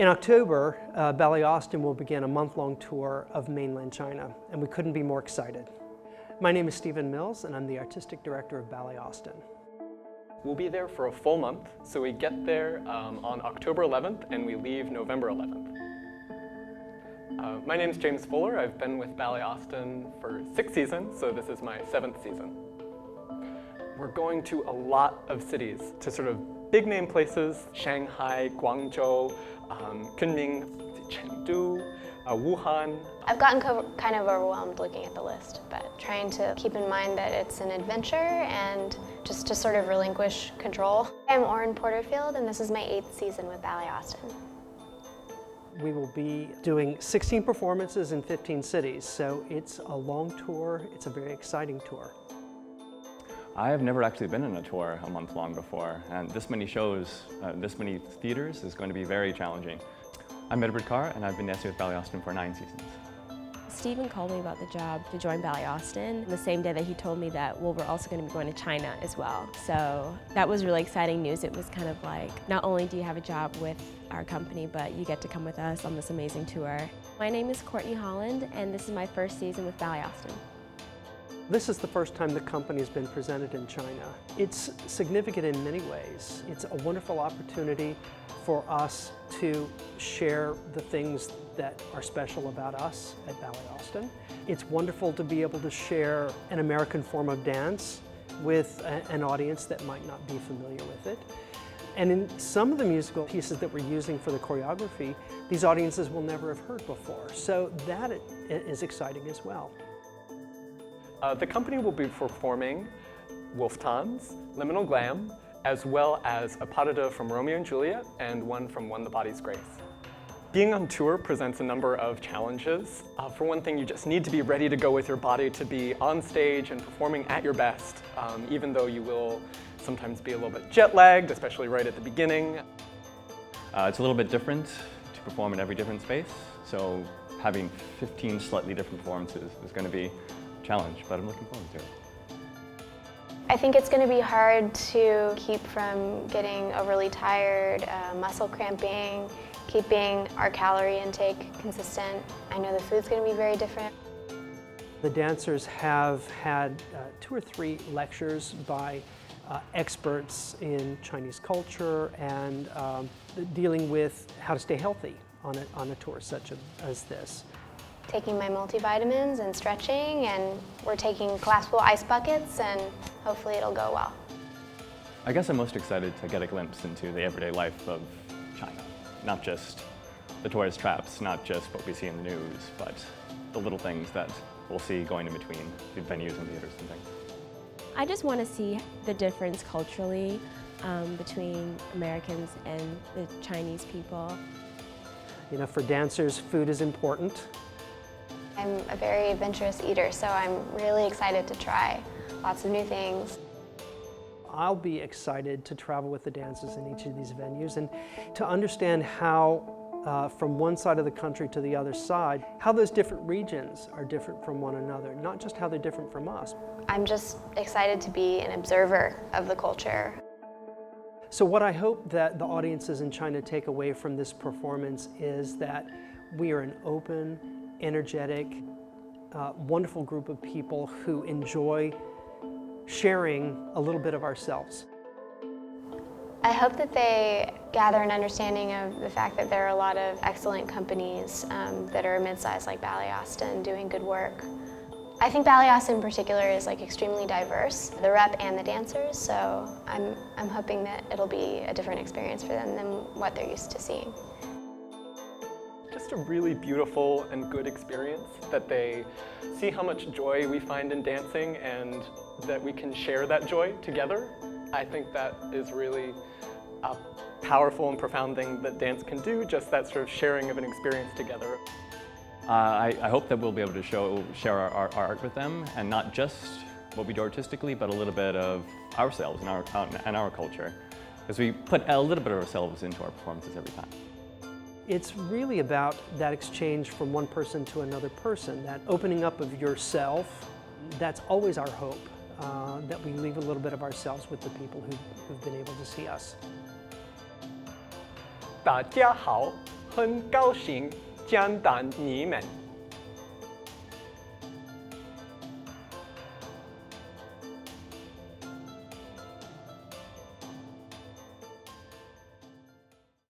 In October, Ballet Austin will begin a month-long tour of mainland China, and we couldn't be more excited. My name is Stephen Mills, and I'm the Artistic Director of Ballet Austin. We'll be there for a full month, so we get there on October 11th and we leave November 11th. My name is James Fuller. I've been with Ballet Austin for 6 seasons, so this is my 7th season. We're going to a lot of cities, to sort of big name places: Shanghai, Guangzhou, Kunming, Chengdu, Wuhan. I've gotten kind of overwhelmed looking at the list, but trying to keep in mind that it's an adventure and just to sort of relinquish control. I'm Orrin Porterfield, and this is my 8th season with Ballet Austin. We will be doing 16 performances in 15 cities, so it's a long tour. It's a very exciting tour. I have never actually been in a tour a month long before, and this many shows, this many theaters is going to be very challenging. I'm Edward Carr, and I've been dancing with Ballet Austin for 9 seasons. Stephen called me about the job to join Ballet Austin the same day that he told me that, well, we're also going to be going to China as well. So that was really exciting news. It was kind of like, not only do you have a job with our company, but you get to come with us on this amazing tour. My name is Courtney Holland, and this is my 1st season with Ballet Austin. This is the first time the company has been presented in China. It's significant in many ways. It's a wonderful opportunity for us to share the things that are special about us at Ballet Austin. It's wonderful to be able to share an American form of dance with an audience that might not be familiar with it. And in some of the musical pieces that we're using for the choreography, these audiences will never have heard before. So that is exciting as well. The company will be performing Wolf Tons, Liminal Glam, as well as a pas de deux from Romeo and Juliet and one from When the Body's Grace. Being on tour presents a number of challenges. For one thing, you just need to be ready to go with your body to be on stage and performing at your best, even though you will sometimes be a little bit jet lagged, especially right at the beginning. It's a little bit different to perform in every different space, so having 15 slightly different performances is going to be a challenge, but I'm looking forward to it. I think it's going to be hard to keep from getting overly tired, muscle cramping, keeping our calorie intake consistent. I know the food's going to be very different. The dancers have had 2 or 3 lectures by experts in Chinese culture and dealing with how to stay healthy on a tour such as this. Taking my multivitamins and stretching, and we're taking collapsible ice buckets, and hopefully it'll go well. I guess I'm most excited to get a glimpse into the everyday life of China. Not just the tourist traps, not just what we see in the news, but the little things that we'll see going in between the venues and theaters and things. I just want to see the difference culturally between Americans and the Chinese people. You know, for dancers, food is important. I'm a very adventurous eater, so I'm really excited to try lots of new things. I'll be excited to travel with the dancers in each of these venues and to understand how, from one side of the country to the other side, how those different regions are different from one another, not just how they're different from us. I'm just excited to be an observer of the culture. So what I hope that the audiences in China take away from this performance is that we are an open, energetic, wonderful group of people who enjoy sharing a little bit of ourselves. I hope that they gather an understanding of the fact that there are a lot of excellent companies that are mid-sized like Ballet Austin doing good work. I think Ballet Austin in particular is extremely diverse, the rep and the dancers, so I'm hoping that it'll be a different experience for them than what they're used to seeing. Just a really beautiful and good experience, that they see how much joy we find in dancing and that we can share that joy together. I think that is really a powerful and profound thing that dance can do, just that sort of sharing of an experience together. I hope that we'll be able to share our art with them, and not just what we do artistically, but a little bit of ourselves and our culture, because we put a little bit of ourselves into our performances every time. It's really about that exchange from one person to another person, that opening up of yourself. That's always our hope, that we leave a little bit of ourselves with the people who've been able to see us. 大家好很高兴见到你们。